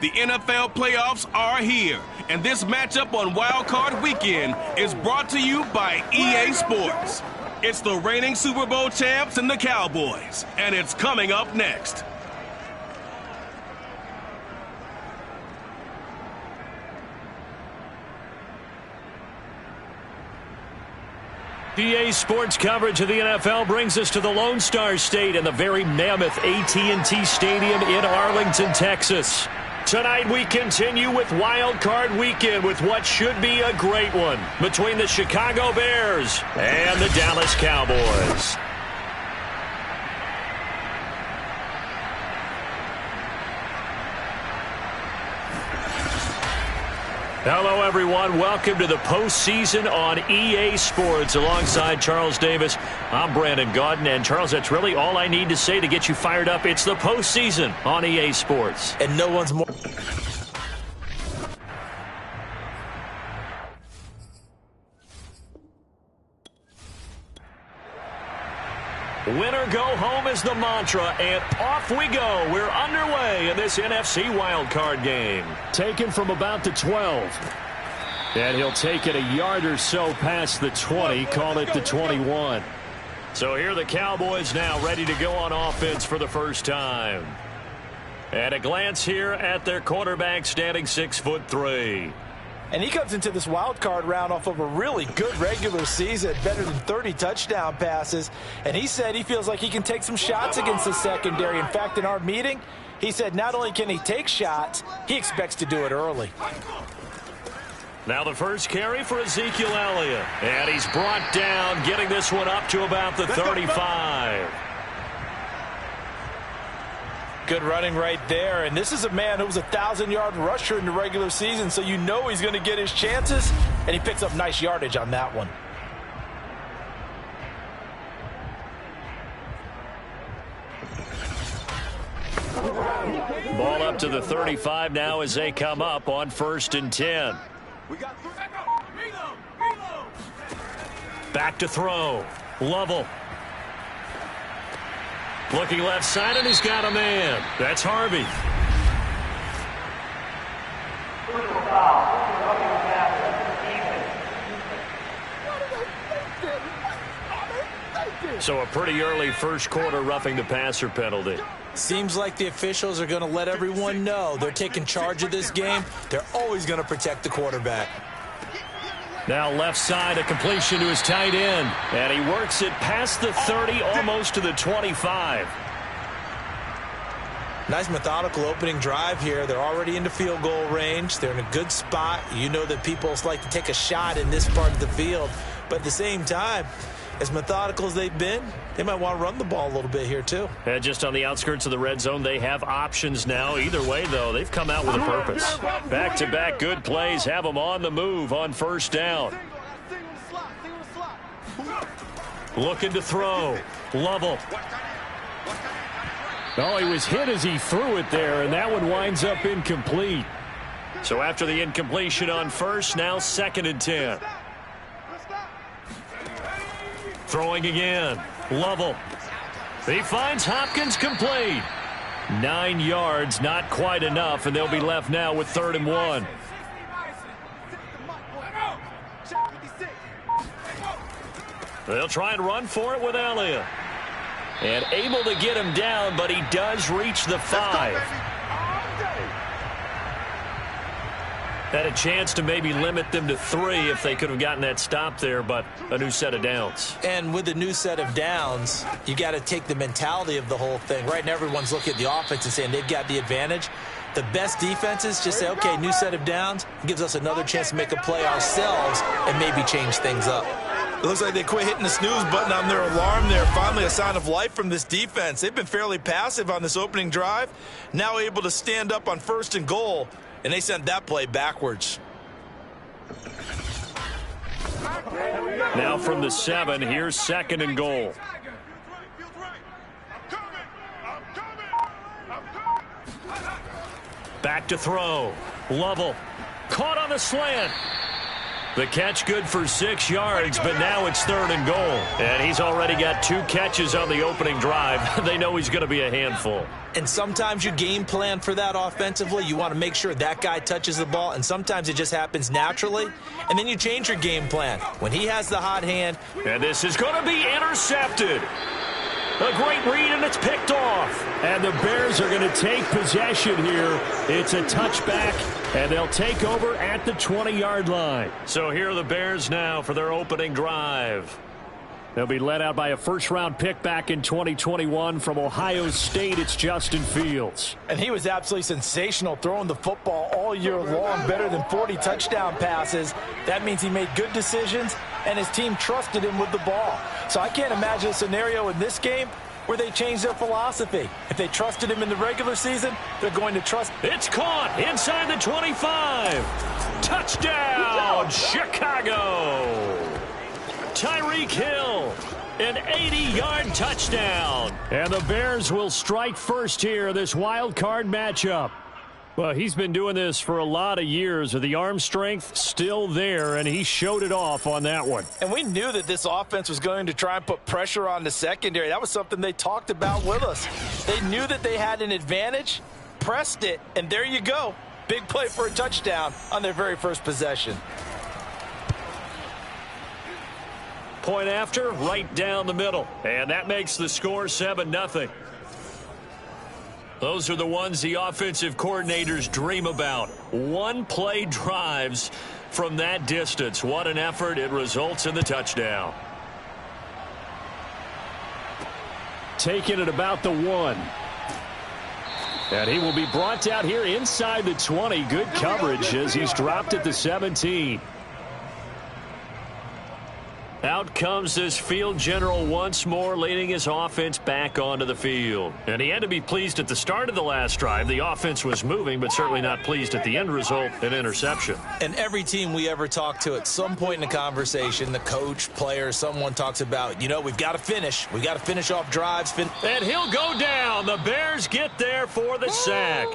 The NFL playoffs are here, and this matchup on Wild Card Weekend is brought to you by EA Sports. It's the reigning Super Bowl champs and the Cowboys, and it's coming up next. EA Sports coverage of the NFL brings us to the Lone Star State and the very mammoth AT&T Stadium in Arlington, Texas. Tonight we continue with Wild Card Weekend with what should be a great one between the Chicago Bears and the Dallas Cowboys. Hello, everyone. Welcome to the postseason on EA Sports. Alongside Charles Davis, I'm Brandon Gaudin. And, Charles, that's really all I need to say to get you fired up. It's the postseason on EA Sports. And no one's more... Winner go home is the mantra, and off we go. We're underway in this NFC wildcard game. Taken from about the 12. And he'll take it a yard or so past the 20, call it the 21. So here are the Cowboys now ready to go on offense for the first time. And a glance here at their quarterback standing 6'3". And he comes into this wild card round off of a really good regular season, better than 30 touchdown passes. And he said he feels like he can take some shots against the secondary. In fact, in our meeting, he said not only can he take shots, he expects to do it early. Now the first carry for Ezekiel Elliott. And he's brought down, getting this one up to about the 35. Good running right there. And this is a man who was a 1,000-yard rusher in the regular season, so you know he's going to get his chances, and he picks up nice yardage on that one. Ball up to the 35 now as they come up on 1st and 10. Back to throw. Lovell. Looking left side, and he's got a man. That's Harvey. So a pretty early first quarter roughing the passer penalty. Seems like the officials are going to let everyone know they're taking charge of this game. They're always going to protect the quarterback. Now left side, a completion to his tight end. And he works it past the 30, almost to the 25. Nice methodical opening drive here. They're already into field goal range. They're in a good spot. You know that people like to take a shot in this part of the field. But at the same time, as methodical as they've been, they might want to run the ball a little bit here too. And just on the outskirts of the red zone, they have options now. Either way, though, they've come out with a purpose. Back-to-back good plays have them on the move on 1st down. Looking to throw. Lovell. Oh, he was hit as he threw it there, and that one winds up incomplete. So after the incompletion on 1st, now 2nd and 10. Throwing again. Lovell. He finds Hopkins complete. 9 yards, not quite enough, and they'll be left now with 3rd and 1. They'll try and run for it with Elliott. And able to get him down, but he does reach the 5. Had a chance to maybe limit them to 3 if they could have gotten that stop there, but a new set of downs. And with a new set of downs, you got to take the mentality of the whole thing. Right now, everyone's looking at the offense and saying they've got the advantage. The best defenses just say, okay, new set of downs. It gives us another chance to make a play ourselves and maybe change things up. It looks like they quit hitting the snooze button on their alarm there. Finally, a sign of life from this defense. They've been fairly passive on this opening drive. Now able to stand up on 1st and goal. And they sent that play backwards. Now from the 7, here's 2nd and goal. Back to throw. Lovell. Caught on the slant. The catch good for 6 yards, but now it's 3rd and goal. And he's already got 2 catches on the opening drive. They know he's going to be a handful. And sometimes you game plan for that offensively. You want to make sure that guy touches the ball, and sometimes it just happens naturally. And then you change your game plan. When he has the hot hand. And this is going to be intercepted. A great read, and it's picked off. And the Bears are going to take possession here. It's a touchback, and they'll take over at the 20-yard line. So here are the Bears now for their opening drive. They'll be led out by a first-round pick back in 2021 from Ohio State. It's Justin Fields. And he was absolutely sensational throwing the football all year long, better than 40 touchdown passes. That means he made good decisions, and his team trusted him with the ball. So I can't imagine a scenario in this game where they change their philosophy. If they trusted him in the regular season, they're going to trust. It's caught inside the 25. Touchdown, Chicago. Tyreek Hill, an 80-yard touchdown. And the Bears will strike first here, this wild card matchup. Well, he's been doing this for a lot of years. The arm strength still there, and he showed it off on that one. And we knew that this offense was going to try and put pressure on the secondary. That was something they talked about with us. They knew that they had an advantage, pressed it, and there you go. Big play for a touchdown on their very first possession. Point after, right down the middle. And that makes the score 7-0. Those are the ones the offensive coordinators dream about. One-play drives from that distance. What an effort. It results in the touchdown. Taken at about the 1. And he will be brought out here inside the 20. Good coverage as he's dropped at the 17. Out comes this field general once more, leading his offense back onto the field. And he had to be pleased at the start of the last drive. The offense was moving, but certainly not pleased at the end result, an interception. And every team we ever talk to at some point in the conversation, the coach, player, someone talks about, you know, we've got to finish. We've got to finish off drives. And he'll go down. The Bears get there for the sack.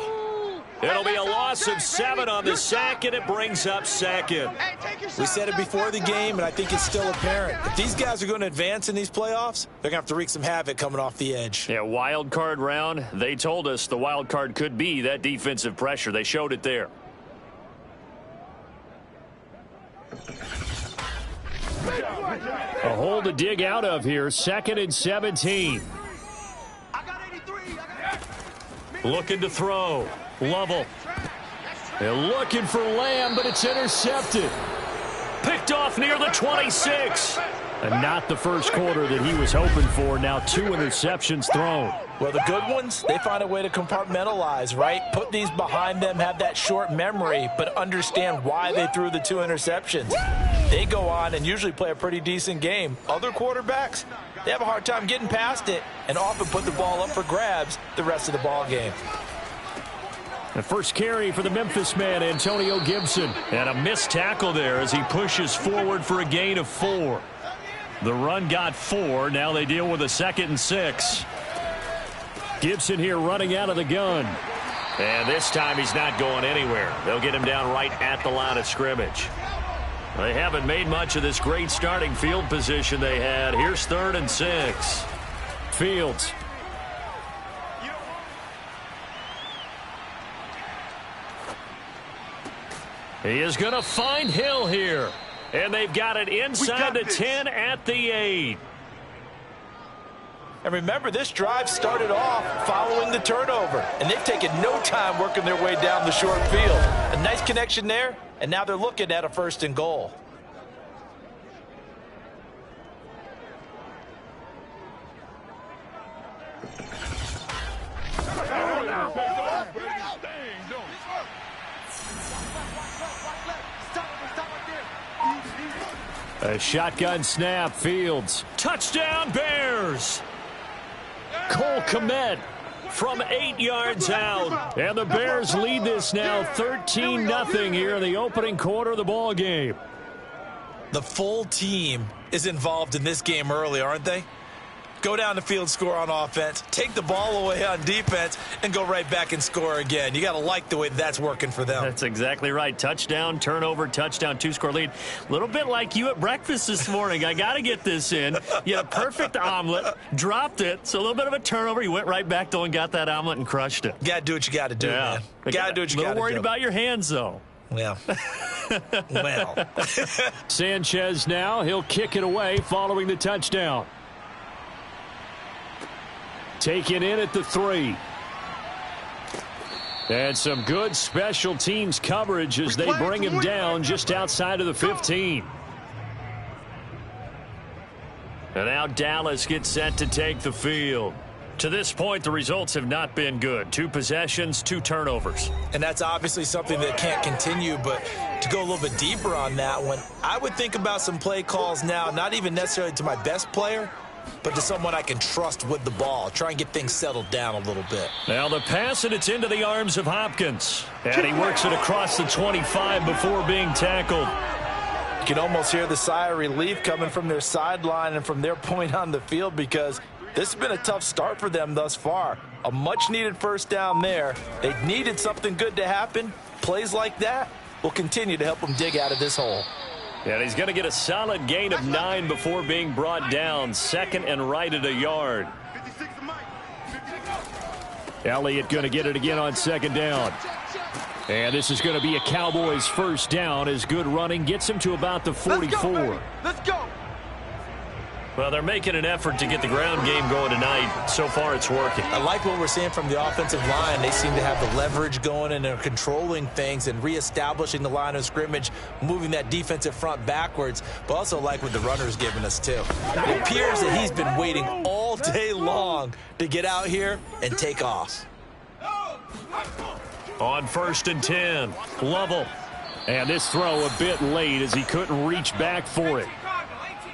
It'll be a loss of 7 on the sack, and it brings up 2nd. We said it before the game, and I think it's still apparent. If these guys are going to advance in these playoffs, they're going to have to wreak some havoc coming off the edge. Yeah, wild card round. They told us the wild card could be that defensive pressure. They showed it there. A hole to dig out of here. 2nd and 17. Looking to throw. Lovell. They're looking for Lamb, but it's intercepted. Picked off near the 26. And not the first quarter that he was hoping for. Now 2 interceptions thrown. Well, the good ones, they find a way to compartmentalize, right? Put these behind them, have that short memory, but understand why they threw the 2 interceptions. They go on and usually play a pretty decent game. Other quarterbacks, they have a hard time getting past it and often put the ball up for grabs the rest of the ball game. The first carry for the Memphis man, Antonio Gibson. And a missed tackle there as he pushes forward for a gain of 4. The run got 4. Now they deal with a 2nd and 6. Gibson here running out of the gun. And this time he's not going anywhere. They'll get him down right at the line of scrimmage. They haven't made much of this great starting field position they had. Here's 3rd and 6. Fields. He is going to find Hill here. And they've got it inside the 10 at the 8. And remember, this drive started off following the turnover. And they've taken no time working their way down the short field. A nice connection there, and now they're looking at a 1st and goal. A shotgun snap, Fields. Touchdown, Bears! Cole Kmet from 8 yards out. And the Bears lead this now 13-0 here in the opening quarter of the ball game. The full team is involved in this game early, aren't they? Go down the field, score on offense, take the ball away on defense, and go right back and score again. You got to like the way that's working for them. That's exactly right. Touchdown, turnover, touchdown, 2-score lead. A little bit like you at breakfast this morning. I got to get this in. You had a perfect omelet, dropped it, so a little bit of a turnover. You went right back, though, and got that omelet and crushed it. You got to do what you got to do, man. You got to do what you got to do. A little worried about your hands, though. Yeah. Well. Sanchez now. He'll kick it away following the touchdown. Taken in at the 3. And some good special teams coverage as they bring him down just outside of the 15. And now Dallas gets set to take the field. To this point, the results have not been good. 2 possessions, 2 turnovers. And that's obviously something that can't continue, but to go a little bit deeper on that one, I would think about some play calls now, not even necessarily to my best player, but to someone I can trust with the ball. Try and get things settled down a little bit. Now the pass, and it's into the arms of Hopkins. And he works it across the 25 before being tackled. You can almost hear the sigh of relief coming from their sideline and from their point on the field, because this has been a tough start for them thus far. A much-needed first down there. They needed something good to happen. Plays like that will continue to help them dig out of this hole. And he's going to get a solid gain of 9 before being brought down. 2nd and right at a yard. Elliott going to get it again on 2nd down. And this is going to be a Cowboys first down as good running gets him to about the 44. Let's go. Well, they're making an effort to get the ground game going tonight. So far, it's working. I like what we're seeing from the offensive line. They seem to have the leverage going, and they're controlling things and reestablishing the line of scrimmage, moving that defensive front backwards, but also like what the runner's giving us, too. It appears that he's been waiting all day long to get out here and take off. On 1st and 10, Lovell. And this throw a bit late as he couldn't reach back for it.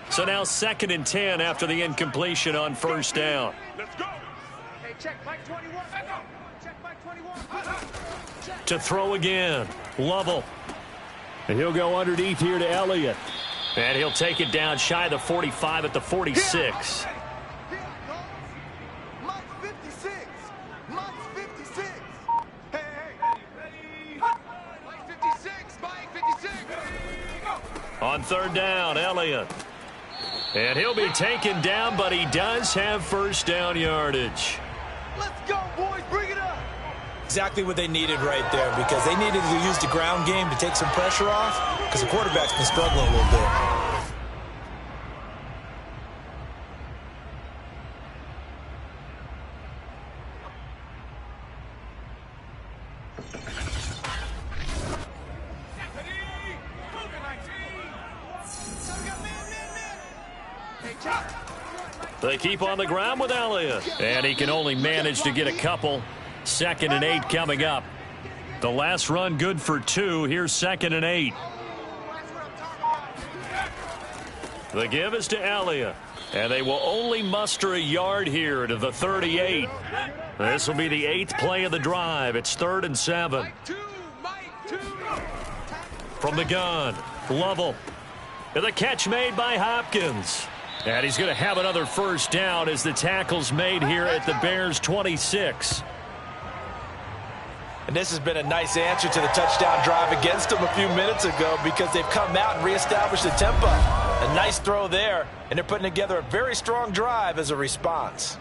So now 2nd and 10 after the incompletion on 1st down. Let's go. Hey, check Mike 21. Check Mike 21. To throw again, Lovell. And he'll go underneath here to Elliott. And he'll take it down shy of the 45 at the 46. Mike's 56. Mike's 56. Hey. Mike 56. Mike 56. On 3rd down, Elliott. And he'll be taken down, but he does have first down yardage. Let's go, boys. Bring it up. Exactly what they needed right there, because they needed to use the ground game to take some pressure off, because the quarterback's been struggling a little bit. They keep on the ground with Elliott. And he can only manage to get a couple. 2nd and 8 coming up. The last run good for 2. Here's 2nd and 8. The give is to Elliott. And they will only muster a yard here to the 38. This will be the 8th play of the drive. It's 3rd and 7. From the gun, Lovell. And the catch made by Hopkins. And he's going to have another first down as the tackle's made here at the Bears' 26. And this has been a nice answer to the touchdown drive against them a few minutes ago, because they've come out and reestablished the tempo. A nice throw there, and they're putting together a very strong drive as a response.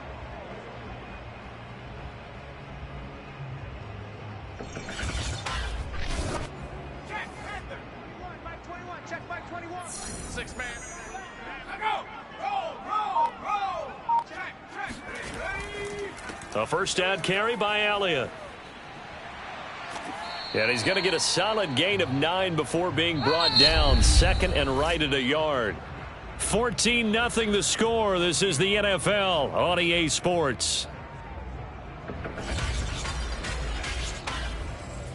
Check Mike 21. 6-man. A first down carry by Elliott. And he's going to get a solid gain of 9 before being brought down. 2nd and right at a yard. 14-0 the score. This is the NFL on EA Sports.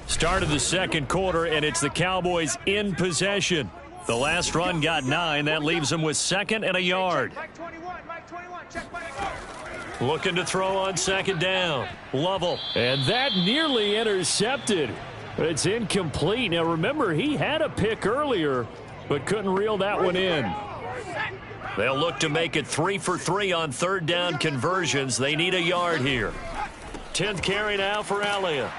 Start of the 2nd quarter, and it's the Cowboys in possession. The last run got 9. That leaves them with 2nd and a yard. Mike 21. Check Mike. Looking to throw on 2nd down. Lovell. And that nearly intercepted. It's incomplete. Now remember, he had a pick earlier, but couldn't reel that one in. They'll look to make it 3 for 3 on third down conversions. They need a yard here. 10th carry now for Elliott.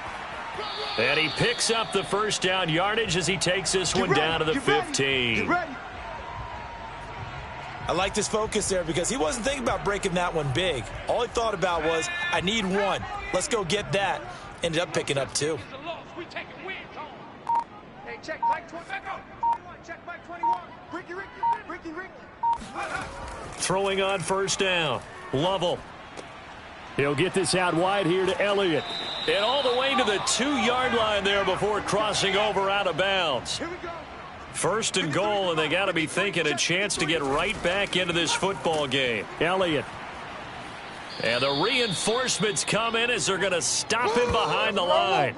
And he picks up the first down yardage as he takes this one down to the 15. I like this focus there because he wasn't thinking about breaking that one big. All he thought about was, I need one. Let's go get that. Ended up picking up 2. Hey, check Mike 21. Check Mike 21. Ricky. Throwing on first down. Lovell. He'll get this out wide here to Elliott. And all the way to the 2-yard line there before crossing over out of bounds. Here we go. First and goal, and they got to be thinking a chance to get right back into this football game. Elliott. And the reinforcements come in as they're going to stop him behind the line.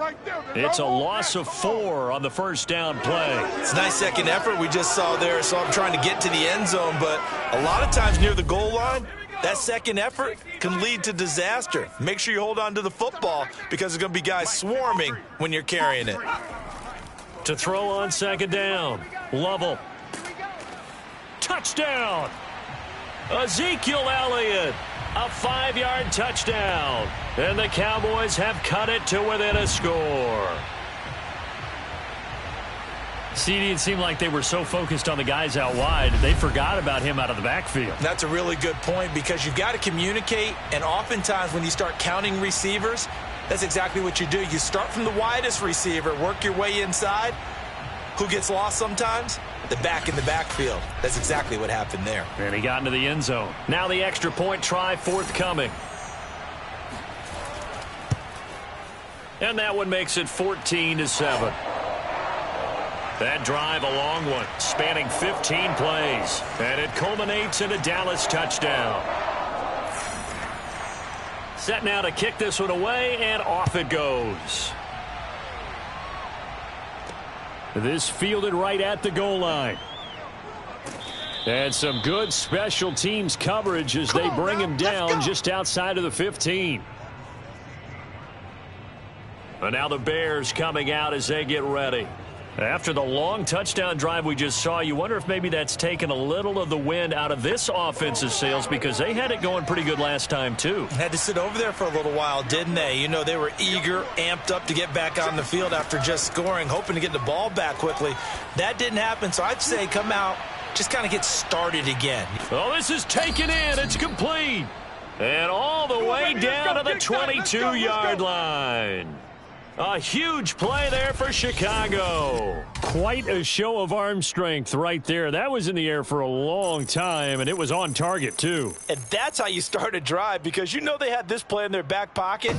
It's a loss of 4 on the first down play. It's a nice second effort we just saw there. So I'm trying to get to the end zone, but a lot of times near the goal line, that second effort can lead to disaster. Make sure you hold on to the football because there's going to be guys swarming when you're carrying it. To throw on second down, Lovell. Touchdown! Ezekiel Elliott. A 5-yard touchdown. And the Cowboys have cut it to within a score. CD, it seemed like they were so focused on the guys out wide, they forgot about him out of the backfield. That's a really good point because you've got to communicate, and oftentimes when you start counting receivers, that's exactly what you do. You start from the widest receiver, work your way inside. Who gets lost sometimes? The back in the backfield. That's exactly what happened there. And he got into the end zone. Now the extra point try forthcoming. And that one makes it 14-7. That drive, a long one, spanning 15 plays. And it culminates in a Dallas touchdown. Set now to kick this one away, and off it goes. This fielded right at the goal line. And some good special teams coverage as they bring him down just outside of the 15. And now the Bears coming out as they get ready. After the long touchdown drive we just saw, you wonder if maybe that's taken a little of the wind out of this offensive sails because they had it going pretty good last time too. Had to sit over there for a little while, didn't they? You know, they were eager, amped up to get back on the field after just scoring, hoping to get the ball back quickly. That didn't happen, so I'd say come out, just kind of get started again. Oh, this is taken in. It's complete. And all the way down to the 22-yard line. A huge play there for Chicago. Quite a show of arm strength right there. That was in the air for a long time, and it was on target, too. And that's how you start a drive, because you know they had this play in their back pocket,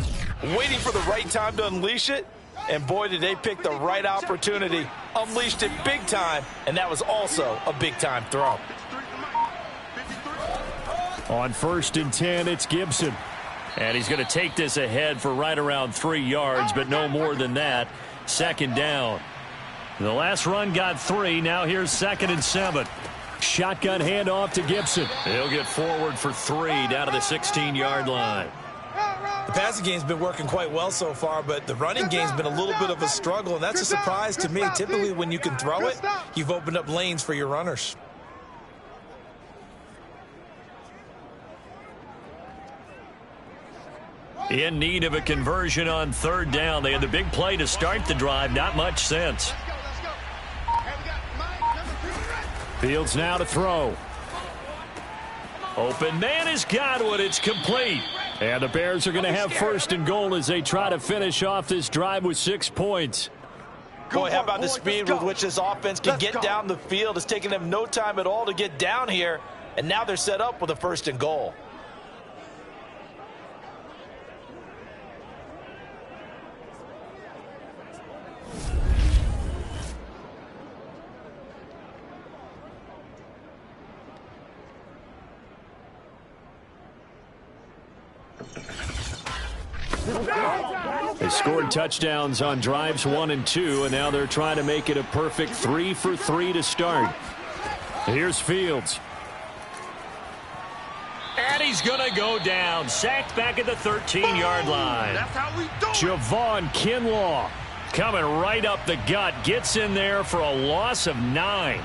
waiting for the right time to unleash it. And boy, did they pick the right opportunity. Unleashed it big time, and that was also a big-time throw. On 1st and 10, it's Gibson. And he's going to take this ahead for right around 3 yards, but no more than that. Second down. The last run got 3. Now here's 2nd and 7. Shotgun handoff to Gibson. He'll get forward for 3 down to the 16-yard line. The passing game's been working quite well so far, but the running game's been a little bit of a struggle, and that's a surprise to me. Typically, when you can throw it, you've opened up lanes for your runners. In need of a conversion on 3rd down. They had the big play to start the drive. Not much sense. Fields now to throw. Open man is Godwin. It's complete. And the Bears are going to have 1st and goal as they try to finish off this drive with 6 points. Boy, how about the speed with which this offense can get down the field? It's taken them no time at all to get down here, and now they're set up with a 1st and goal. They scored touchdowns on drives 1 and 2, and now they're trying to make it a perfect 3 for 3 to start. Here's Fields. And he's going to go down. Sacked back at the 13-yard line. That's how we do it. Javon Kinlaw coming right up the gut. Gets in there for a loss of 9.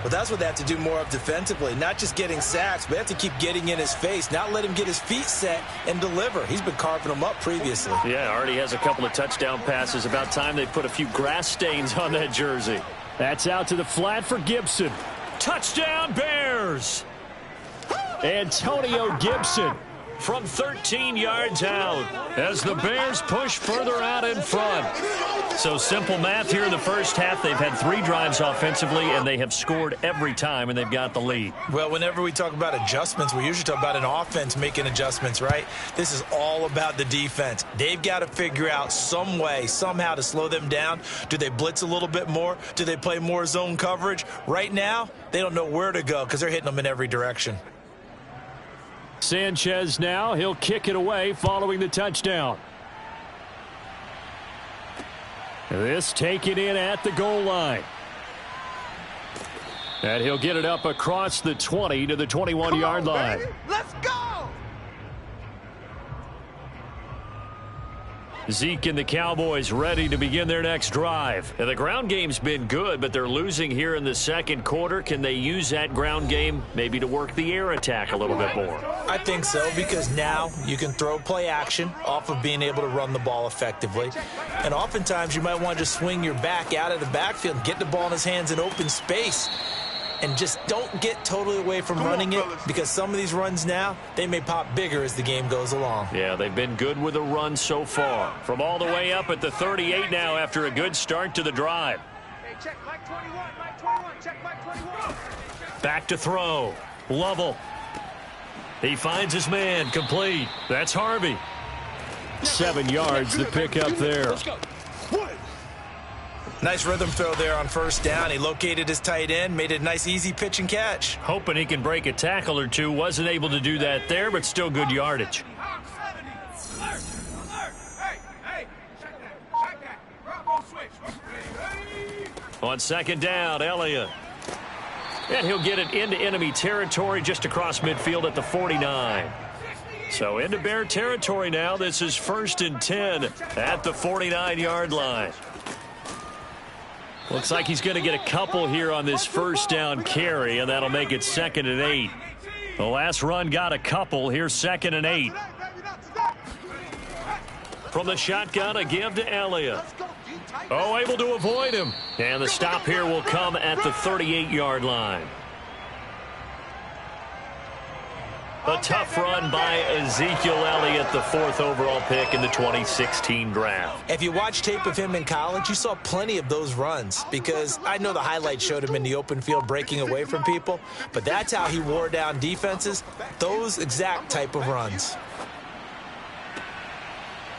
Well, that's what they have to do more of defensively. Not just getting sacks, but they have to keep getting in his face. Not let him get his feet set and deliver. He's been carving them up previously. Yeah, already has a couple of touchdown passes. About time they put a few grass stains on that jersey. That's out to the flat for Gibson. Touchdown, Bears! Antonio Gibson from 13 yards out as the Bears push further out in front. So simple math here in the first half. They've had 3 drives offensively, and they have scored every time, and they've got the lead. Well, whenever we talk about adjustments, we usually talk about an offense making adjustments, right? This is all about the defense. They've got to figure out some way, somehow to slow them down. Do they blitz a little bit more? Do they play more zone coverage? Right now, they don't know where to go because they're hitting them in every direction. Sanchez now, he'll kick it away following the touchdown. This taken in at the goal line. And he'll get it up across the 20 to the 21-yard line. Baby. Let's go! Zeke and the Cowboys ready to begin their next drive. And the ground game's been good, but they're losing here in the second quarter. Can they use that ground game maybe to work the air attack a little bit more? I think so, because now you can throw play action off of being able to run the ball effectively. And oftentimes you might want to just swing your back out of the backfield and get the ball in his hands in open space. And just don't get totally away from running it, because some of these runs now, they may pop bigger as the game goes along. Yeah, they've been good with the run so far. From all the way up at the 38 now after a good start to the drive. Hey, check Mike 21, Mike 21, check Mike 21. Back to throw. Lovell. He finds his man, complete. That's Harvey. 7 yards the pick up there. Let's go. Nice rhythm throw there on first down. He located his tight end, made it a nice easy pitch and catch. Hoping he can break a tackle or two. Wasn't able to do that there, but still good yardage. On second down, Elliott. And he'll get it into enemy territory just across midfield at the 49. So into Bear territory now. This is 1st and 10 at the 49-yard line. Looks like he's going to get a couple here on this first down carry, and that'll make it 2nd and 8. The last run got a couple. Here's 2nd and 8. From the shotgun, a give to Elliott. Oh, able to avoid him. And the stop here will come at the 38-yard line. A tough run by Ezekiel Elliott, the 4th overall pick in the 2016 draft. If you watch tape of him in college, you saw plenty of those runs, because I know the highlights showed him in the open field breaking away from people, but that's how he wore down defenses, those exact type of runs.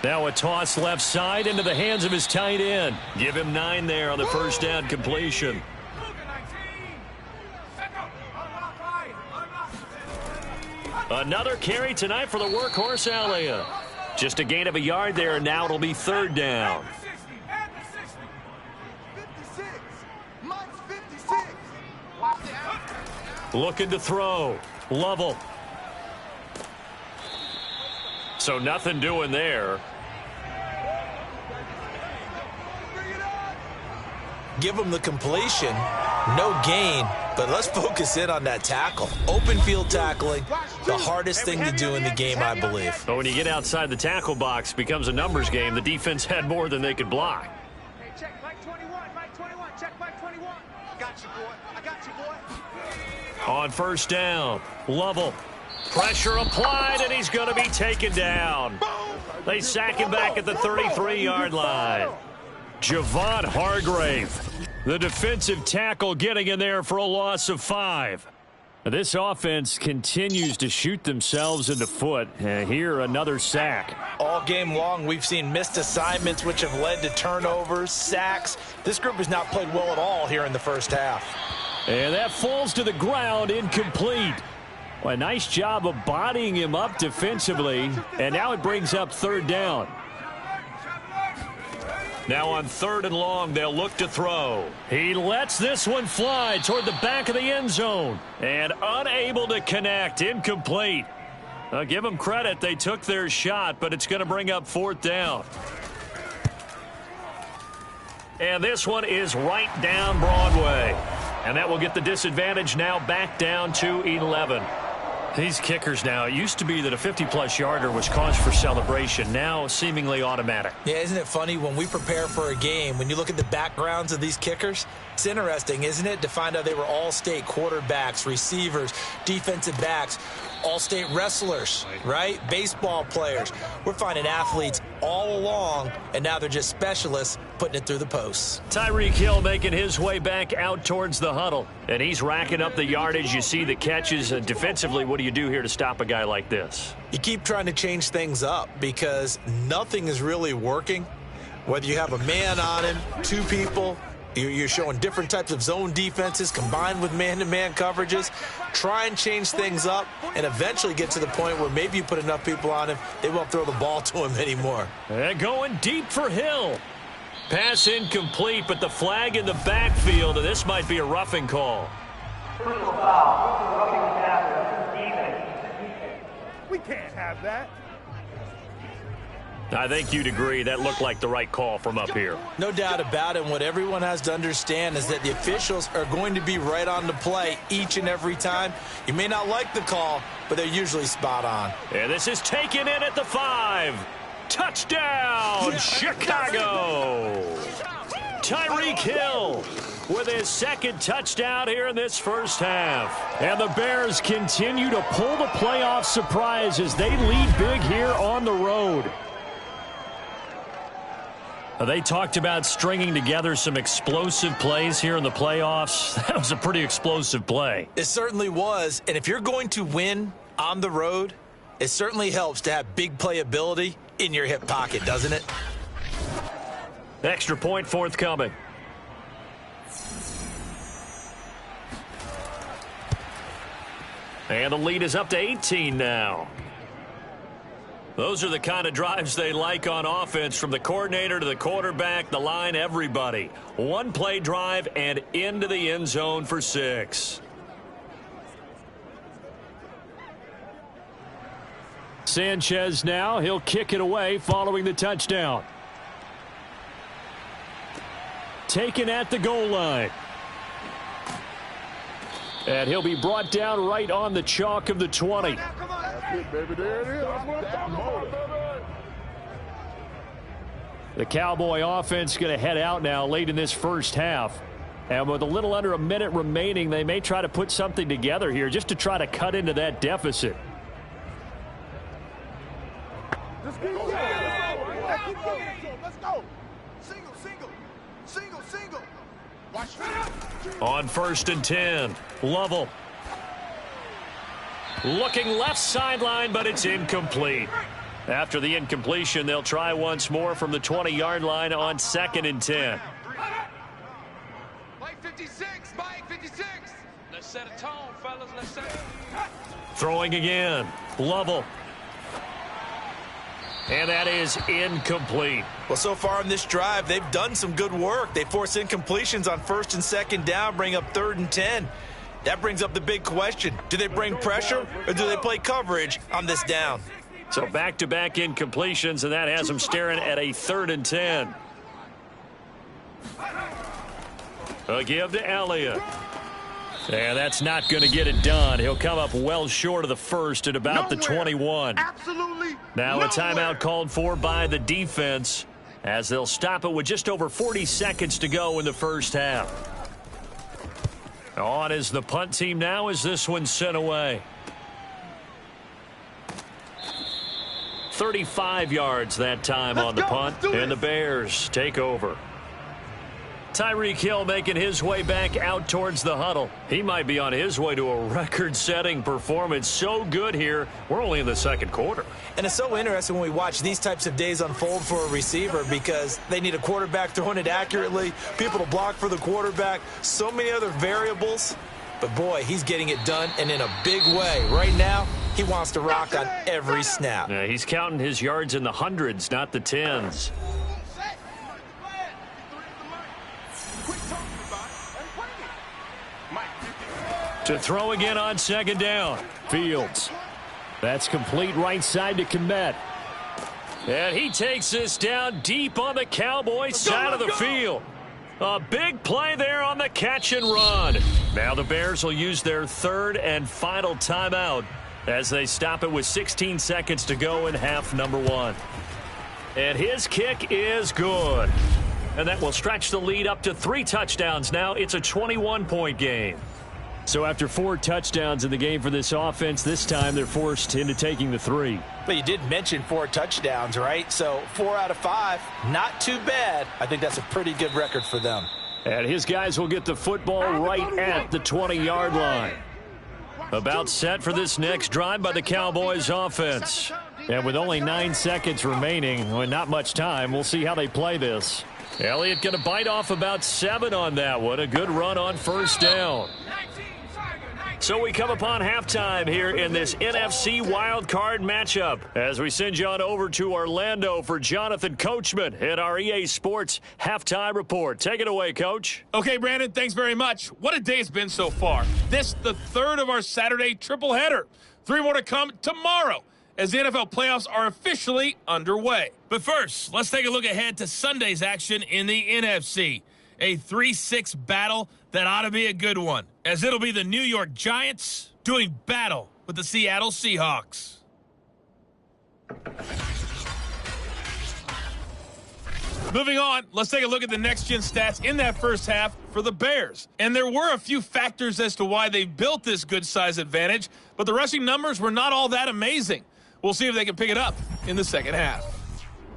Now a toss left side into the hands of his tight end. Give him 9 there on the first down completion. Another carry tonight for the workhorse Elliott. Just a gain of a yard there, and now it'll be 3rd down. Looking to throw. Lovell. So nothing doing there. Give him the completion. No gain, but let's focus in on that tackle. Open field tackling, the hardest thing to do in the game, I believe. But when you get outside the tackle box, it becomes a numbers game. The defense had more than they could block. Hey, check Mike 21, Mike 21, check Mike 21. I got you, boy. I got you, boy. On first down, Lovell. Pressure applied, and he's going to be taken down. They sack him back at the 33-yard line. Javon Hargrave, the defensive tackle, getting in there for a loss of 5. This offense continues to shoot themselves in the foot. Here, another sack. All game long, we've seen missed assignments, which have led to turnovers, sacks. This group has not played well at all here in the first half. And that falls to the ground, incomplete. Well, a nice job of bodying him up defensively, and now it brings up 3rd down. Now on 3rd and long, they'll look to throw. He lets this one fly toward the back of the end zone, and unable to connect, incomplete. I'll give them credit, they took their shot, but it's going to bring up 4th down. And this one is right down Broadway. And that will get the disadvantage now back down to 11. These kickers now, it used to be that a 50-plus yarder was cause for celebration. Now seemingly automatic. Yeah, isn't it funny when we prepare for a game, when you look at the backgrounds of these kickers, it's interesting, isn't it, to find out they were all-state quarterbacks, receivers, defensive backs, all-state wrestlers, right? Baseball players. We're finding athletes all along, and now they're just specialists putting it through the posts. Tyreek Hill making his way back out towards the huddle, and he's racking up the yardage. You see the catches. Defensively, what do you do here to stop a guy like this? You keep trying to change things up because nothing is really working. Whether you have a man on him, two people, you're showing different types of zone defenses combined with man-to-man coverages. Try and change things up and eventually get to the point where maybe you put enough people on him, they won't throw the ball to him anymore. And going deep for Hill. Pass incomplete, but the flag in the backfield, and this might be a roughing call. Personal foul. Roughing the passer. We can't have that. I think you'd agree that looked like the right call from up here. No doubt about it. What everyone has to understand is that the officials are going to be right on the play each and every time. You may not like the call, but they're usually spot on. And this is taken in at the 5. Touchdown, Chicago! Tyreek Hill with his second touchdown here in this first half. And the Bears continue to pull the playoff surprise as they lead big here on the road. They talked about stringing together some explosive plays here in the playoffs. That was a pretty explosive play. It certainly was. And if you're going to win on the road, it certainly helps to have big playability in your hip pocket, doesn't it? Extra point forthcoming. And the lead is up to 18 now. Those are the kind of drives they like on offense, from the coordinator to the quarterback, the line, everybody. One play drive and into the end zone for 6. Sanchez now, he'll kick it away following the touchdown. Taken at the goal line. And he'll be brought down right on the chalk of the 20. The Cowboy offense going to head out now late in this first half. And with a little under a minute remaining, they may try to put something together here just to try to cut into that deficit. Let's go. Single. Watch it. On 1st and 10, Lovell. Looking left sideline, but it's incomplete. After the incompletion, they'll try once more from the 20-yard line on 2nd and 10. Mike 56. Let's set a tone, fellas. Let's set it. Throwing again, Lovell. And that is incomplete. Well, so far in this drive, they've done some good work. They force incompletions on 1st and 2nd down, bring up 3rd and 10. That brings up the big question. Do they bring pressure or do they play coverage on this down? So back-to-back incompletions, and that has them staring at a 3rd and 10. A give to Elliott. And that's not going to get it done. He'll come up well short of the first at about the 21. Absolutely. Now a timeout called for by the defense as they'll stop it with just over 40 seconds to go in the first half. On is the punt team now as this one's sent away. 35 yards that time on the punt, and the Bears take over. Tyreek Hill making his way back out towards the huddle. He might be on his way to a record-setting performance. So good here. We're only in the second quarter. And it's so interesting when we watch these types of days unfold for a receiver because they need a quarterback throwing it accurately, people to block for the quarterback, so many other variables. But, boy, he's getting it done and in a big way. Right now, he wants to rock on every snap. Yeah, he's counting his yards in the hundreds, not the tens. To throw again on 2nd down. Fields. That's complete right side to Kmet. And he takes this down deep on the Cowboys side of the field. A big play there on the catch and run. Now the Bears will use their third and final timeout as they stop it with 16 seconds to go in half number 1. And his kick is good. And that will stretch the lead up to 3 touchdowns. Now it's a 21-point game. So after 4 touchdowns in the game for this offense, this time they're forced into taking the 3. But you did mention 4 touchdowns, right? So 4 out of 5, not too bad. I think that's a pretty good record for them. And his guys will get the football right at the 20-yard line. About set for this next drive by the Cowboys offense. And with only 9 seconds remaining, and not much time, we'll see how they play this. Elliott going to bite off about 7 on that one. A good run on first down. So we come upon halftime here in this NFC wildcard matchup as we send you on over to Orlando for Jonathan Coachman at our EA Sports Halftime Report. Take it away, Coach. Okay, Brandon, thanks very much. What a day it's been so far. This, the third of our Saturday triple header. 3 more to come tomorrow as the NFL playoffs are officially underway. But first, let's take a look ahead to Sunday's action in the NFC. A 3-6 battle that ought to be a good one, as it'll be the New York Giants doing battle with the Seattle Seahawks. Moving on, let's take a look at the next-gen stats in that first half for the Bears. And there were a few factors as to why they built this good-size advantage, but the rushing numbers were not all that amazing. We'll see if they can pick it up in the second half.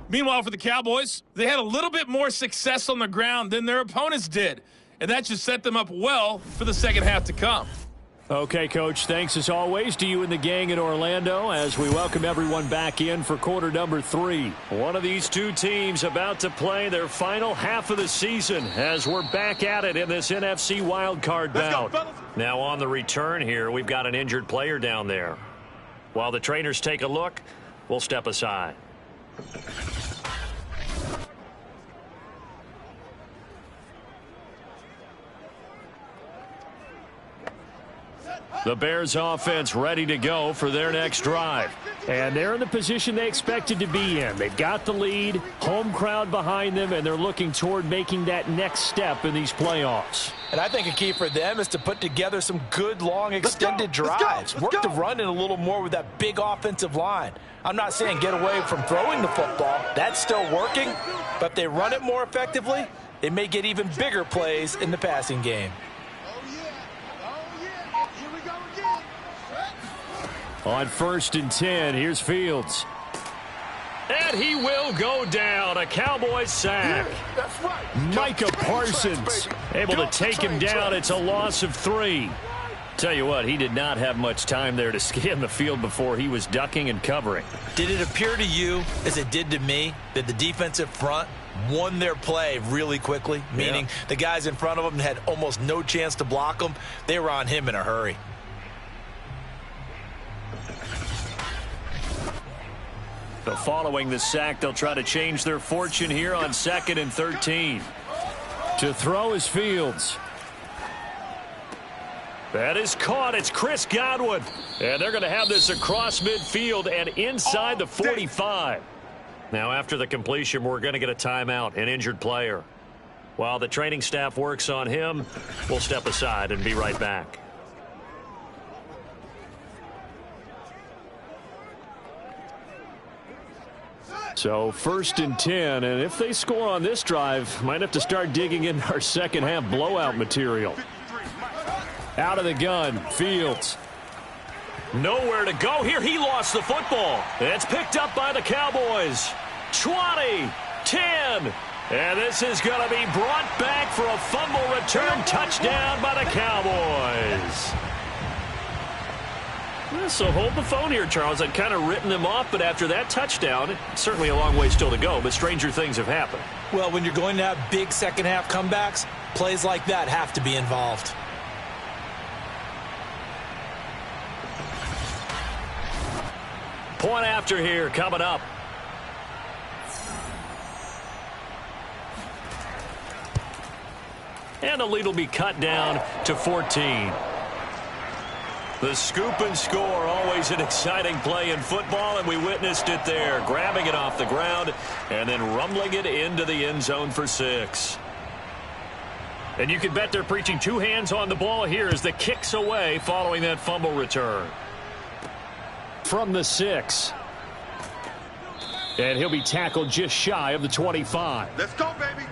Meanwhile, for the Cowboys, they had a little bit more success on the ground than their opponents did, and that should set them up well for the second half to come. Okay, Coach, thanks as always to you and the gang in Orlando as we welcome everyone back in for quarter number 3. One of these 2 teams about to play their final half of the season as we're back at it in this NFC wildcard bout. Now on the return here, we've got an injured player down there. While the trainers take a look, we'll step aside. The Bears offense ready to go for their next drive. And they're in the position they expected to be in. They've got the lead, home crowd behind them, and they're looking toward making that next step in these playoffs. And I think a key for them is to put together some good, long, extended drives. Work the run in a little more with that big offensive line. I'm not saying get away from throwing the football. That's still working. But if they run it more effectively, they may get even bigger plays in the passing game. On 1st and 10, here's Fields. And he will go down. A Cowboys sack. That's right. Micah Parsons able to take him down. It's a loss of 3. Tell you what, he did not have much time there to scan the field before he was ducking and covering. Did it appear to you, as it did to me, that the defensive front won their play really quickly? Meaning the guys in front of them had almost no chance to block him. They were on him in a hurry. So following the sack, they'll try to change their fortune here on 2nd and 13. To throw is Fields. That is caught. It's Chris Godwin. And they're going to have this across midfield and inside the 45. Now, after the completion, we're going to get a timeout, an injured player. While the training staff works on him, we'll step aside and be right back. So 1st and 10, and if they score on this drive, might have to start digging in our second half blowout material. Out of the gun, Fields. Nowhere to go here. He lost the football. It's picked up by the Cowboys. 20, 10, and this is going to be brought back for a fumble return touchdown by the Cowboys. So hold the phone here, Charles. I'd kind of written them off, but after that touchdown, it's certainly a long way still to go, but stranger things have happened. Well, when you're going to have big second-half comebacks, plays like that have to be involved. Point after here coming up. And the lead will be cut down to 14. The scoop and score, always an exciting play in football, and we witnessed it there. Grabbing it off the ground and then rumbling it into the end zone for 6. And you can bet they're preaching two hands on the ball here as the kick's away following that fumble return. From the 6. And he'll be tackled just shy of the 25. Let's go, baby.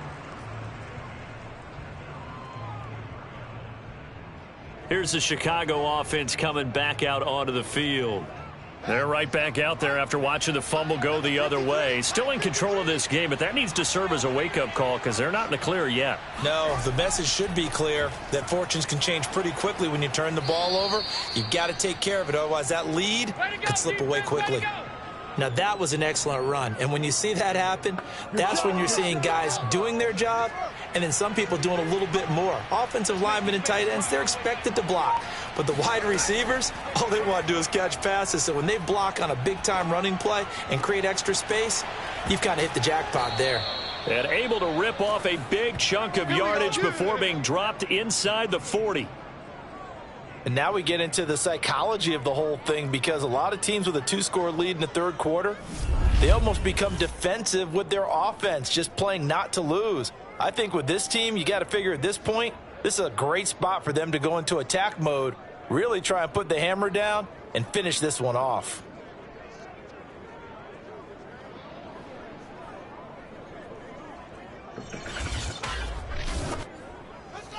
Here's the Chicago offense coming back out onto the field. They're right back out there after watching the fumble go the other way. Still in control of this game, but that needs to serve as a wake-up call because they're not in the clear yet. No, the message should be clear that fortunes can change pretty quickly when you turn the ball over. You've got to take care of it, otherwise that lead could slip away quickly. Now, that was an excellent run, and when you see that happen, that's when you're seeing guys doing their job and then some people doing a little bit more. Offensive linemen and tight ends, they're expected to block, but the wide receivers, all they want to do is catch passes. So when they block on a big-time running play and create extra space, you've kind of hit the jackpot there. And able to rip off a big chunk of yardage before being dropped inside the 40. And now we get into the psychology of the whole thing, because a lot of teams with a 2-score lead in the third quarter, they almost become defensive with their offense, just playing not to lose. I think with this team, you got to figure at this point, this is a great spot for them to go into attack mode, really try and put the hammer down and finish this one off.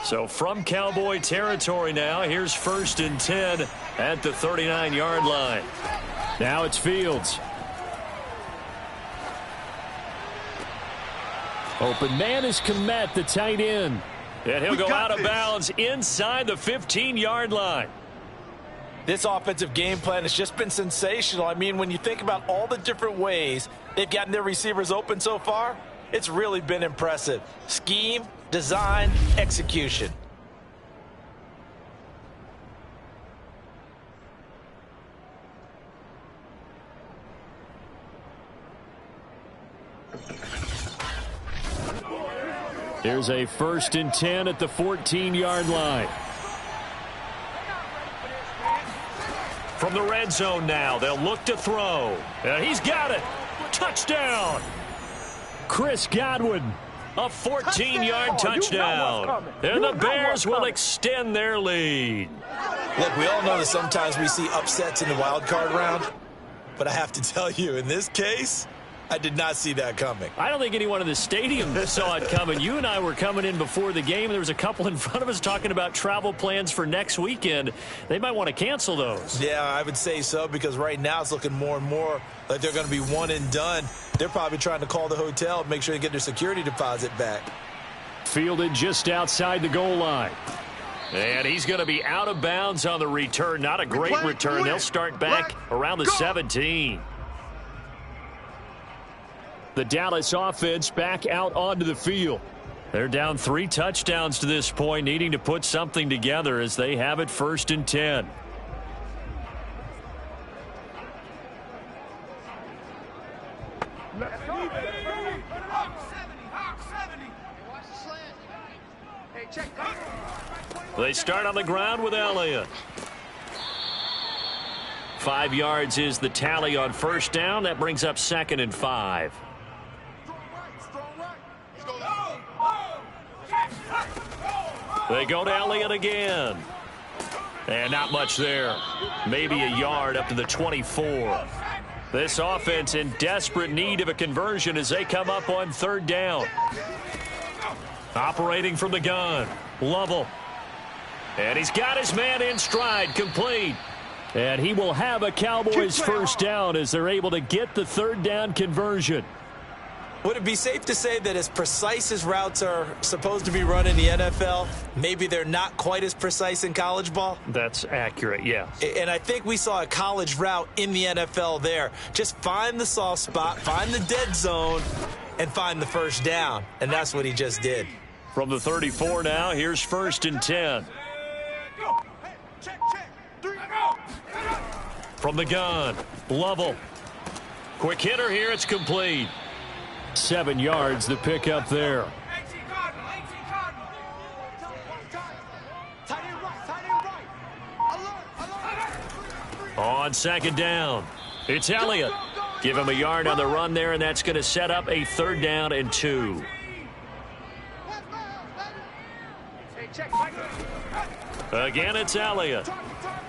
So from Cowboy territory now, here's 1st and 10 at the 39-yard line. Now it's Fields. Open man is Kmet, the tight end. And he'll go out of bounds inside the 15-yard line. This offensive game plan has just been sensational. I mean, when you think about all the different ways they've gotten their receivers open so far, it's really been impressive. Scheme, design, execution. Here's a 1st and 10 at the 14-yard line. From the red zone now, they'll look to throw. And he's got it. Touchdown. Chris Godwin. A 14-yard touchdown. And the Bears will extend their lead. Look, we all know that sometimes we see upsets in the wild card round, but I have to tell you, in this case, I did not see that coming. I don't think anyone in the stadium saw it coming. You and I were coming in before the game. There was a couple in front of us talking about travel plans for next weekend. They might want to cancel those. Yeah, I would say so, because right now it's looking more and more like they're going to be one and done. They're probably trying to call the hotel and make sure they get their security deposit back. Fielded just outside the goal line. And he's going to be out of bounds on the return. Not a great return. They'll start back around the 17. The Dallas offense back out onto the field. They're down 3 touchdowns to this point, needing to put something together as they have it 1st and 10. They start on the ground with Elliott. 5 yards is the tally on 1st down. That brings up 2nd and 5. They go to Elliott again. And not much there. Maybe a yard up to the 24. This offense in desperate need of a conversion as they come up on 3rd down. Operating from the gun, Lovell. And he's got his man in stride, complete. And he will have a Cowboys 1st down as they're able to get the 3rd down conversion. Would it be safe to say that as precise as routes are supposed to be run in the NFL, maybe they're not quite as precise in college ball? That's accurate, yeah. And I think we saw a college route in the NFL there. Just find the soft spot, find the dead zone, and find the 1st down. And that's what he just did. From the 34 now, here's 1st and 10. From the gun, Lovell. Quick hitter here, it's complete. 7 yards, the pickup there. On 2nd down, it's Elliott. Give him a yard on the run there, and that's going to set up a 3rd down and 2. Again, it's Elliott.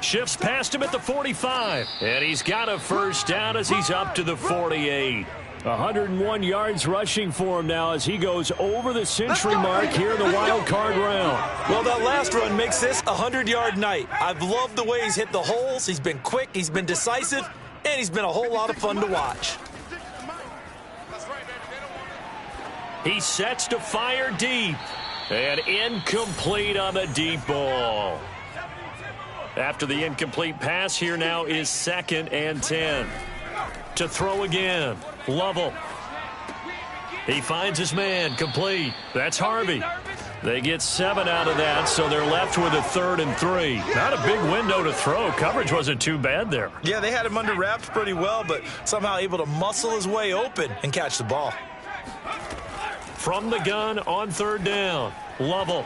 Shifts past him at the 45. And he's got a first down as he's up to the 48. 101 yards rushing for him now as he goes over the century mark here in the wild card round. Well, that last run makes this a 100-yard night. I've loved the way he's hit the holes. He's been quick, he's been decisive, and he's been a whole lot of fun to watch. He sets to fire deep. And incomplete on the deep ball. After the incomplete pass, here now is 2nd and 10. To throw again. Lovell. He finds his man. Complete. That's Harvey. They get 7 out of that, so they're left with a 3rd and 3. Not a big window to throw. Coverage wasn't too bad there. Yeah, they had him under wraps pretty well, but somehow able to muscle his way open and catch the ball. From the gun on 3rd down. Lovell.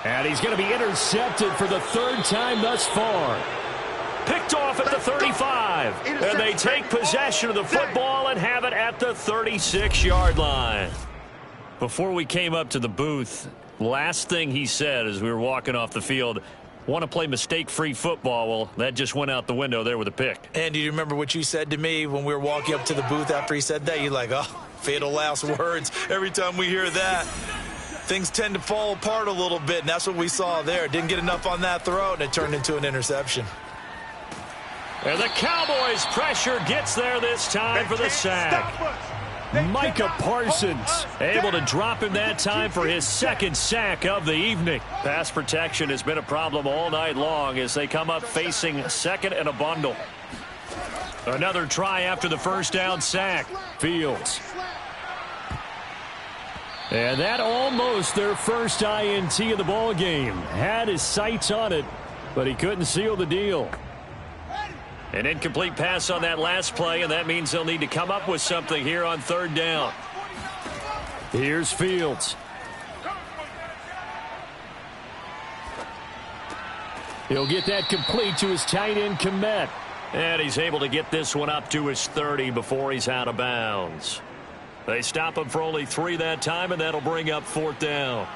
And he's going to be intercepted for the 3rd time thus far. Picked off at the 35. And they take possession of the football and have it at the 36-yard line. Before we came up to the booth, last thing he said as we were walking off the field, want to play mistake-free football. Well, that just went out the window there with a pick. And do you remember what you said to me when we were walking up to the booth after he said that? You're like, oh, fatal last words. Every time we hear that, things tend to fall apart a little bit, and that's what we saw there. Didn't get enough on that throw, and it turned into an interception. And the Cowboys pressure gets there this time for the sack. Micah Parsons able to drop him that time for his 2nd sack of the evening. Pass protection has been a problem all night long as they come up facing 2nd and a bundle. Another try after the first down sack. Fields. And that almost their first INT of the ball game. Had his sights on it, but he couldn't seal the deal. An incomplete pass on that last play, and that means they'll need to come up with something here on 3rd down. Here's Fields. He'll get that complete to his tight end, Kmet. And he's able to get this one up to his 30 before he's out of bounds. They stop him for only 3 that time, and that'll bring up 4th down.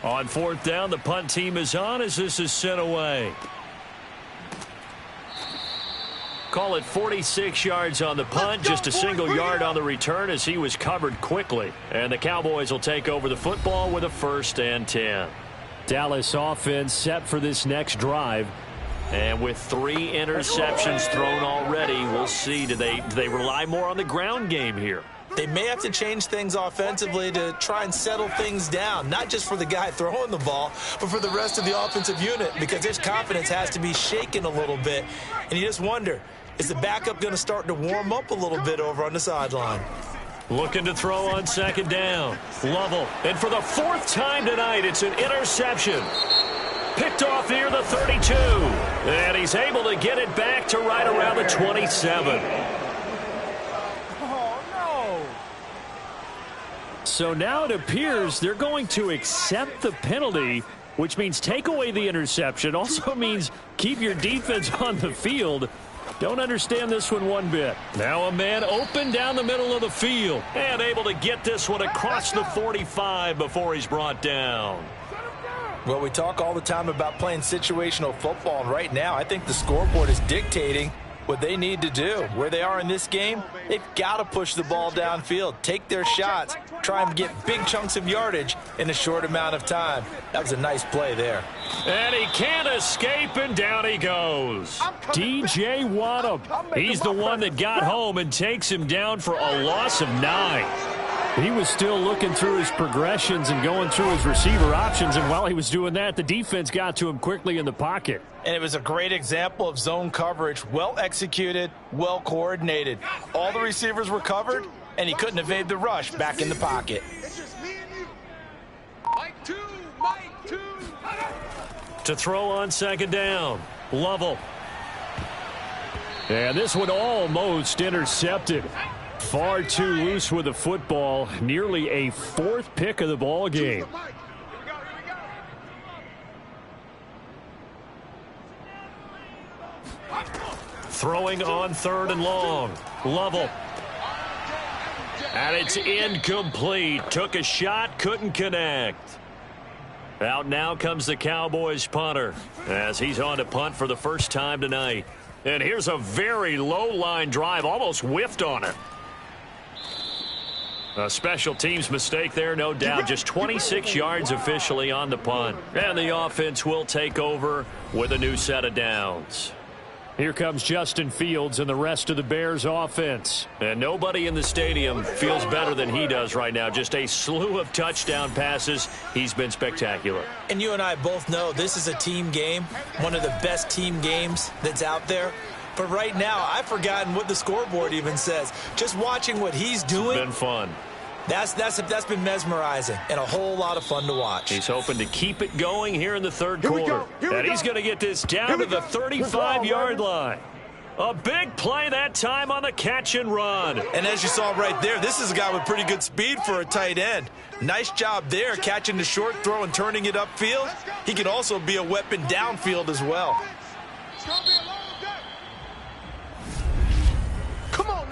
On 4th down, the punt team is on as this is sent away. Call it 46 yards on the punt, just a single yard on the return as he was covered quickly. And the Cowboys will take over the football with a 1st and 10. Dallas offense set for this next drive. And with 3 interceptions thrown already, we'll see. Do they rely more on the ground game here? They may have to change things offensively to try and settle things down, not just for the guy throwing the ball, but for the rest of the offensive unit, because his confidence has to be shaken a little bit. And you just wonder, is the backup going to start to warm up a little bit over on the sideline? Looking to throw on 2nd down. Lovell. And for the 4th time tonight, it's an interception. Picked off near the 32. And he's able to get it back to right around the 27. So now it appears they're going to accept the penalty, which means take away the interception. Also means keep your defense on the field. Don't understand this one bit. Now a man open down the middle of the field and able to get this one across the 45 before he's brought down. Well, we talk all the time about playing situational football, and right now I think the scoreboard is dictating what they need to do. Where they are in this game, they've got to push the ball downfield, take their shots, try and get big chunks of yardage in a short amount of time. That was a nice play there. And he can't escape, and down he goes. DJ Wadham. He's the one that got home and takes him down for a loss of 9. He was still looking through his progressions and going through his receiver options, and while he was doing that, the defense got to him quickly in the pocket. And it was a great example of zone coverage, well executed, well coordinated. All the receivers were covered, and he couldn't evade the rush back in the pocket. It's just me and you. Mike 2, Mike 2. To throw on 2nd down, Lovell. And this one almost intercepted. Far too loose with the football. Nearly a 4th pick of the ball game. Throwing on 3rd and long. Lovell. And it's incomplete. Took a shot, couldn't connect. Out now comes the Cowboys punter as he's on to punt for the first time tonight. And here's a very low line drive, almost whiffed on it. A special teams mistake there, no doubt. Just 26 yards officially on the punt. And the offense will take over with a new set of downs. Here comes Justin Fields and the rest of the Bears offense. And nobody in the stadium feels better than he does right now. Just a slew of touchdown passes. He's been spectacular. And you and I both know this is a team game, one of the best team games that's out there. But right now, I've forgotten what the scoreboard even says. Just watching what he's doing. It's been fun. That's been mesmerizing and a whole lot of fun to watch. He's hoping to keep it going here in the third quarter. And he's going to get this down to the 35-yard line. A big play that time on the catch and run. And as you saw right there, this is a guy with pretty good speed for a tight end. Nice job there, catching the short throw and turning it upfield. He can also be a weapon downfield as well. It's gonna be a long day.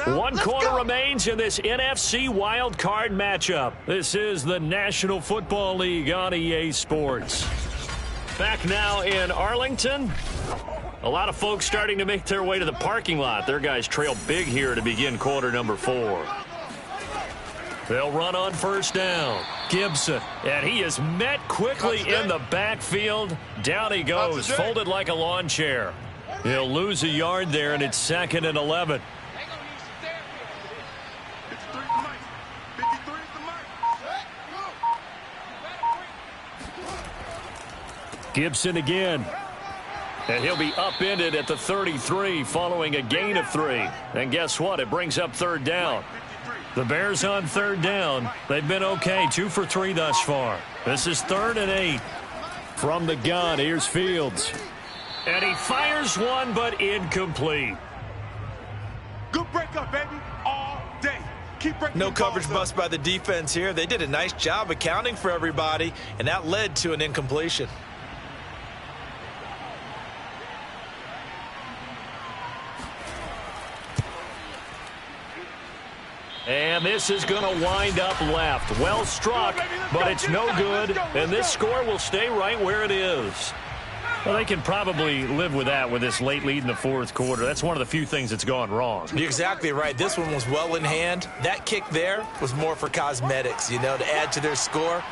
One quarter remains in this NFC wild card matchup. This is the National Football League on EA Sports. Back now in Arlington. A lot of folks starting to make their way to the parking lot. Their guys trail big here to begin quarter number 4. They'll run on first down. Gibson. And he is met quickly in the backfield. Down he goes, folded like a lawn chair. He'll lose a yard there, and it's 2nd and 11. Gibson again. And he'll be upended at the 33 following a gain of 3. And guess what? It brings up third down. The Bears on third down. They've been okay. 2 for 3 thus far. This is 3rd and 8. From the gun, here's Fields. And he fires one, but incomplete. Good breakup, baby. All day. Keep breaking. No coverage bust by the defense here. They did a nice job accounting for everybody, and that led to an incompletion. And this is going to wind up left. Well struck, but it's no good. And this score will stay right where it is. Well, they can probably live with that with this late lead in the fourth quarter. That's one of the few things that's gone wrong. You're exactly right. This one was well in hand. That kick there was more for cosmetics, to add to their score.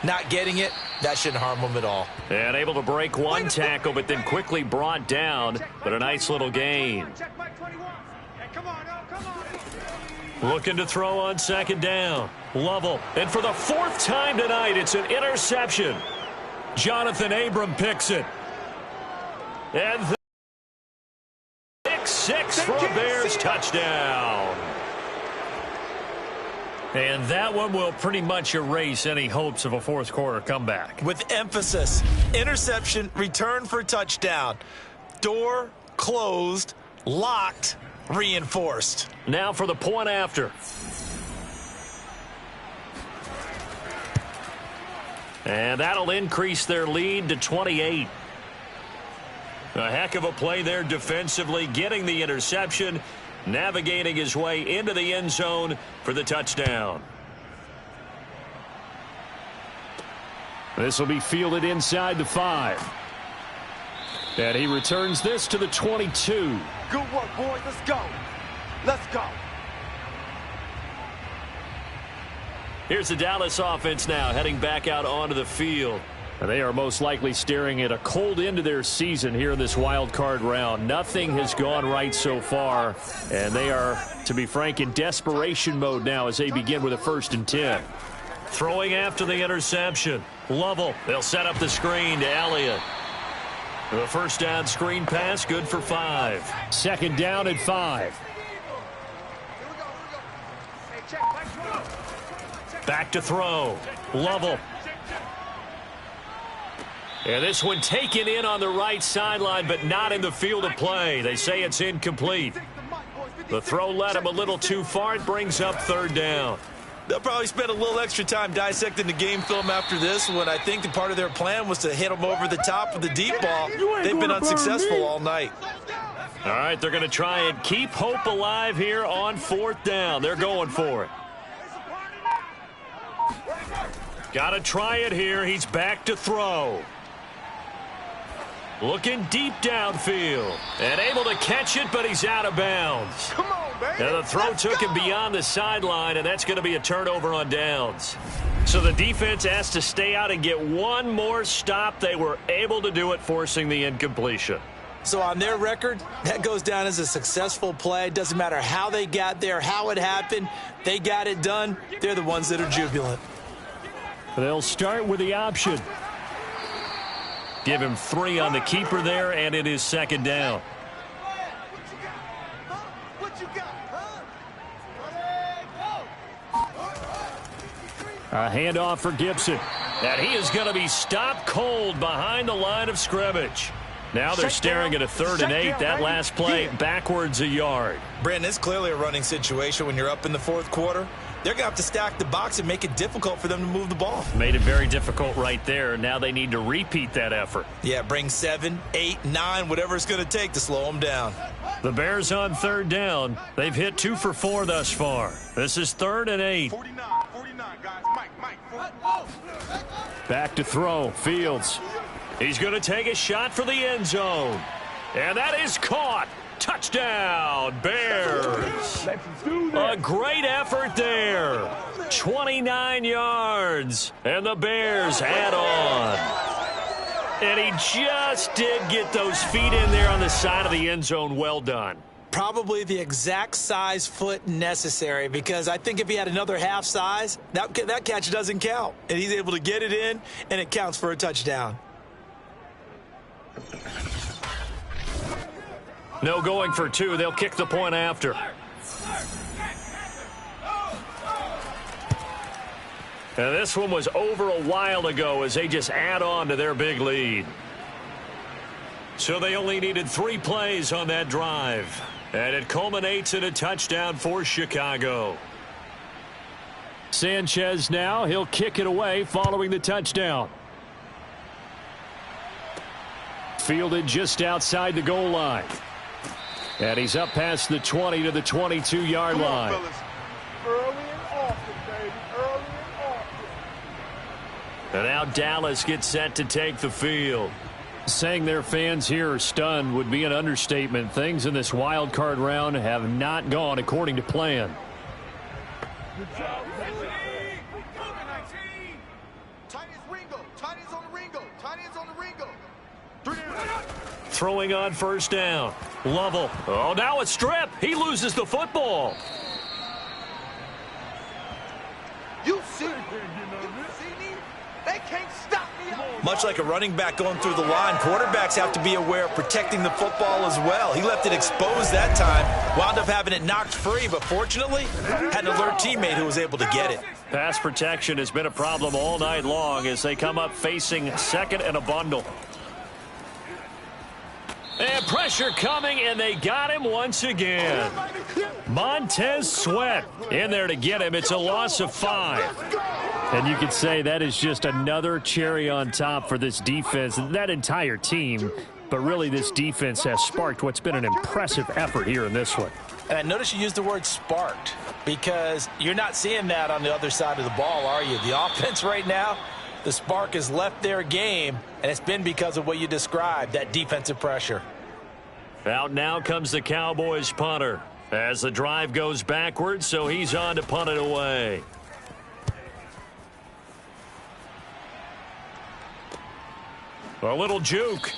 Not getting it, that shouldn't harm them at all. And able to break one tackle, but then quickly brought down. But a nice little gain. Check by 21. Hey, come on, come on. Looking to throw on second down. Lovell. And for the 4th time tonight, it's an interception. Jonathan Abram picks it. And the 6 for a Bears touchdown. And that one will pretty much erase any hopes of a fourth quarter comeback. With emphasis, interception, return for touchdown. Door closed, locked, reinforced. Now for the point after. And that'll increase their lead to 28. A heck of a play there defensively, getting the interception, navigating his way into the end zone for the touchdown. This will be fielded inside the 5. And he returns this to the 22. Good work, boys. Let's go. Let's go. Here's the Dallas offense now heading back out onto the field. And they are most likely staring at a cold end to their season here in this wild card round. Nothing has gone right so far, and they are, to be frank, in desperation mode now as they begin with a 1st and 10. Throwing after the interception. Lovell. They'll set up the screen to Elliott. The first down screen pass, good for 5. 2nd down at 5. Hey, check by 21. Back to throw. Lovell. And this one taken in on the right sideline, but not in the field of play. They say it's incomplete. The throw led him a little too far. It brings up 3rd down. They'll probably spend a little extra time dissecting the game film after this one. I think that part of their plan was to hit them over the top with the deep ball. They've been unsuccessful all night. All right, they're going to try and keep hope alive here on 4th down. They're going for it. Got to try it here. He's back to throw. Looking deep downfield. And able to catch it, but he's out of bounds. Come on, baby. And the throw took him beyond the sideline, and that's going to be a turnover on downs. So the defense has to stay out and get one more stop. They were able to do it, forcing the incompletion. So on their record, that goes down as a successful play. Doesn't matter how they got there, how it happened. They got it done. They're the ones that are jubilant. They'll start with the option. Give him 3 on the keeper there, and it is second down. What you got, A handoff for Gibson. And he is going to be stopped cold behind the line of scrimmage. Now they're staring at a 3rd and 8. That last play backwards a yard. Brandon, it's clearly a running situation when you're up in the 4th quarter. They're going to have to stack the box and make it difficult for them to move the ball. Made it very difficult right there. Now they need to repeat that effort. Yeah, bring 7, 8, 9, whatever it's going to take to slow them down. The Bears on 3rd down. They've hit 2 for 4 thus far. This is 3rd and 8. 49, guys. Mike. Back to throw. Fields. He's going to take a shot for the end zone. And that is caught. Touchdown, Bears. A great effort there. 29 yards. And the Bears add on. And he just did get those feet in there on the side of the end zone. Well done. Probably the exact size foot necessary, because I think if he had another half size, that catch doesn't count. And he's able to get it in, and it counts for a touchdown. No going for 2. They'll kick the point after. And this one was over a while ago as they just add on to their big lead. So they only needed 3 plays on that drive. And it culminates in a touchdown for Chicago. Sanchez now. He'll kick it away following the touchdown. Fielded just outside the goal line. And he's up past the 20 to the 22-yard line. Early and often, baby. Early and often. And now Dallas gets set to take the field. Saying their fans here are stunned would be an understatement. Things in this wild card round have not gone according to plan. Good job. Tight ends Ringo. Tight ends on the Ringo. Tight ends on the Ringo. 3 down. Throwing on 1st down. Lovell. Oh, now a strip. He loses the football. You see me? They can't stop me. Much like a running back going through the line, quarterbacks have to be aware of protecting the football as well. He left it exposed that time, wound up having it knocked free, but fortunately had an alert teammate who was able to get it. Pass protection has been a problem all night long as they come up facing 2nd and a bundle. And pressure coming, and they got him once again. Montez Sweat in there to get him. It's a loss of 5. And you could say that is just another cherry on top for this defense and that entire team. But really, this defense has sparked what's been an impressive effort here in this one. And I noticed you used the word sparked, because you're not seeing that on the other side of the ball, are you? The offense right now, the spark has left their game, and it's been because of what you described, that defensive pressure. Out now comes the Cowboys punter as the drive goes backwards, so he's on to punt it away. A little juke.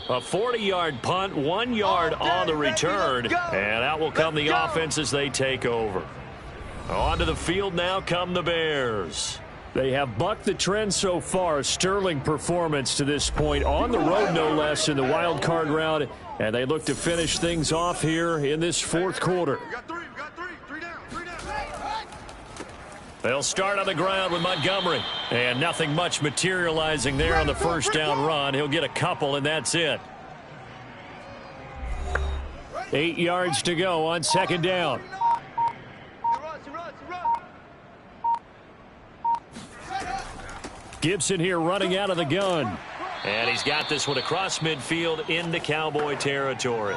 A 40-yard punt, 1 yard on the return, and out will come the offense as they take over. Onto the field now come the Bears. They have bucked the trend so far. Sterling performance to this point, on the road no less in the wild card round, and they look to finish things off here in this 4th quarter. We got 3. Three down. They'll start on the ground with Montgomery, and nothing much materializing there on the 1st down run. He'll get a couple, and that's it. 8 yards to go on 2nd down. Gibson here running out of the gun. And he's got this one across midfield into Cowboy territory.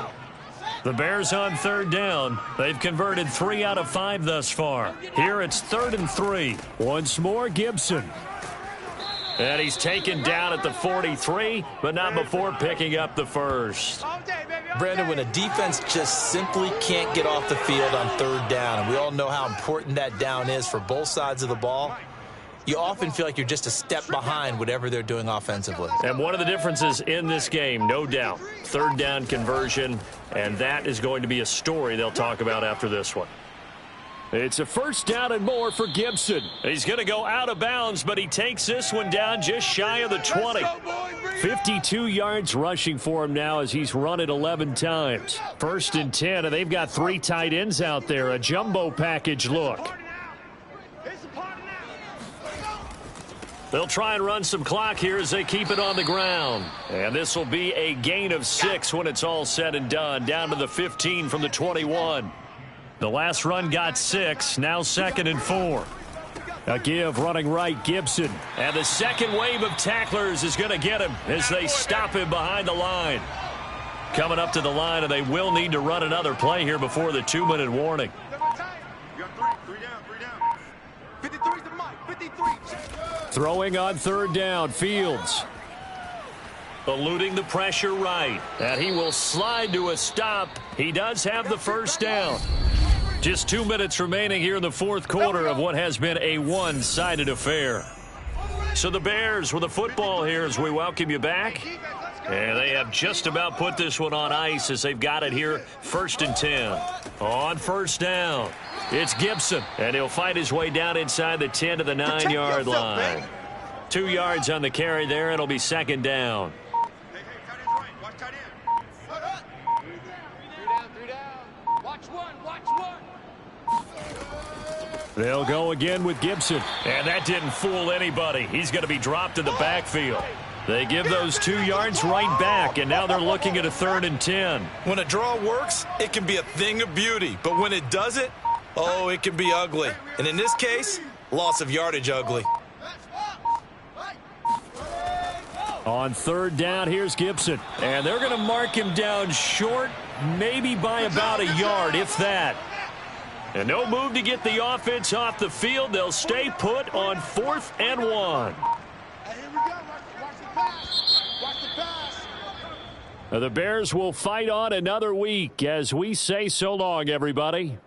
The Bears on 3rd down. They've converted 3 out of 5 thus far. Here it's 3rd and 3. Once more, Gibson. And he's taken down at the 43, but not before picking up the first. Brandon, when a defense just simply can't get off the field on third down, and we all know how important that down is for both sides of the ball, you often feel like you're just a step behind whatever they're doing offensively. And one of the differences in this game, no doubt, third down conversion, and that is going to be a story they'll talk about after this one. It's a first down and more for Gibson. He's going to go out of bounds, but he takes this one down just shy of the 20. 52 yards rushing for him now as he's run it 11 times. First and 10, and they've got 3 tight ends out there. A jumbo package look. They'll try and run some clock here as they keep it on the ground. And this will be a gain of 6 when it's all said and done, down to the 15 from the 21. The last run got 6, now 2nd and 4. A give running right, Gibson. And the second wave of tacklers is going to get him as they stop him behind the line. Coming up to the line, and they will need to run another play here before the 2-minute warning. Throwing on third down, Fields. Eluding the pressure right. And he will slide to a stop. He does have the first down. Just 2 minutes remaining here in the fourth quarter of what has been a one-sided affair. So the Bears with the football here as we welcome you back. And they have just about put this one on ice as they've got it here, 1st and 10. On first down, it's Gibson. And he'll fight his way down inside the 10 to the 9-yard line. 2 yards on the carry there, and it'll be 2nd down. They'll go again with Gibson. And that didn't fool anybody. He's going to be dropped in the backfield. They give those 2 yards right back, and now they're looking at a 3rd and 10. When a draw works, it can be a thing of beauty. But when it doesn't, oh, it can be ugly. And in this case, loss of yardage ugly. On 3rd down, here's Gibson. And they're going to mark him down short, maybe by about a yard, if that. And no move to get the offense off the field. They'll stay put on 4th and 1. The Bears will fight on another week as we say so long, everybody.